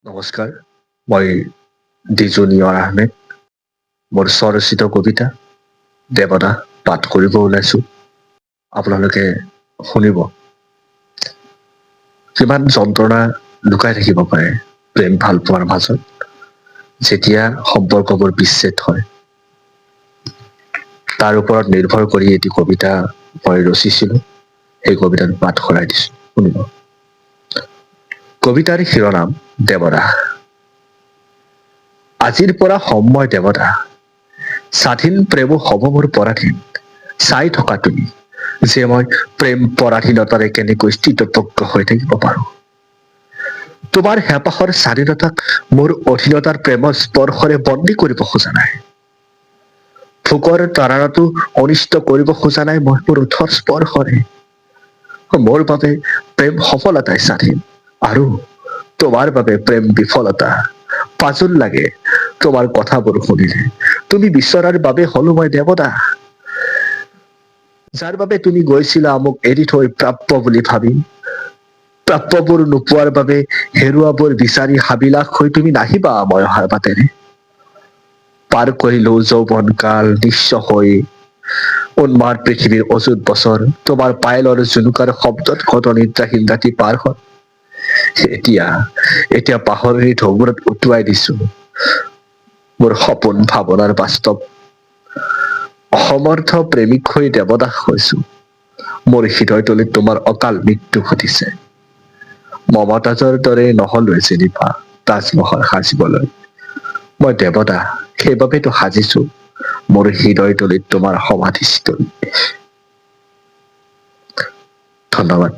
নমস্কাৰ, মই ডিজুনিয়ৰ আহমেদ। মোৰ স্বৰচিত কবিতা দেৱতা পাঠ কৰিব ওলাইছোঁ। আপোনালোকে শুনিব। কিমান যন্ত্ৰণা লুকাই থাকিব পাৰে প্ৰেম ভাল পোৱাৰ মাজত, যেতিয়া সম্পৰ্কবোৰ বিচ্ছেদ হয়। তাৰ ওপৰত নিৰ্ভৰ কৰি এটি কবিতা মই ৰচিছিলোঁ। সেই কবিতাটো পাঠ কৰাই দিছোঁ, শুনিব। কবিতাৰ শিৰোনাম দেৱদাহ। আজিৰ পৰা সময় দেৱতা, স্বাধীন প্ৰেমো হ'ব মোৰ পৰাধীন। চাই থকা তুমি যে মই প্ৰেম পৰাধীনতাৰে কেনেকৈ স্থিতপ্ৰজ্ঞ হৈ থাকিব পাৰোঁ। তোমাৰ হেঁপাহৰ স্বাধীনতাক মোৰ অধীনতাৰ প্ৰেমৰ স্পৰ্শৰে বন্দী কৰিব খোজা নাই। ভোকৰ তাড়নাতো অনিষ্ট কৰিব খোজা নাই মই মোৰ ওঠৰ স্পৰ্শৰে। মোৰ বাবে প্ৰেম সফলতাই স্বাধীন, আৰু তোমাৰ বাবে প্ৰেম বিফলতা। পাজোল লাগে তোমাৰ কথাবোৰ শুনিলে, তুমি বিচৰাৰ বাবে হলো মই দেৱদাহ। যাৰ বাবে তুমি গৈছিলা মোক এৰি থৈ প্ৰাপ্য বুলি ভাবি। প্ৰাপ্যবোৰ নোপোৱাৰ বাবে হেৰুৱাবোৰ বিচাৰি হাবিলাস হৈ তুমি নাহিবা মই অহাৰ বাটেৰে। পাৰ কৰিলো যৌৱন কাল নিঃস্ব হৈ, উন্মাদ পৃথিৱীৰ অযুত বছৰ, তোমাৰ পায়েলৰ জুনুকাৰ শব্দত কত নিদ্ৰাহীন ৰাতি পাৰ হ'ল। এতিয়া পাহৰি ঢৌবোৰত উটুৱাই দিছো মোৰ সপোন ভাৱনাৰ বাস্তৱ। অসমৰ্থ প্ৰেমিক হৈ দেৱদাস হৈছো, মোৰ হৃদয়তলিত তোমাৰ অকাল মৃত্যু ঘটিছে। মমতাজৰ দৰে নহলোৱে যেনিবা তাজমহল সাজিবলৈ। মই দেৱদাহ সেইবাবেতো সাজিছো মোৰ হৃদয়তলিত তোমাৰ সমাধিস্থল। ধন্যবাদ।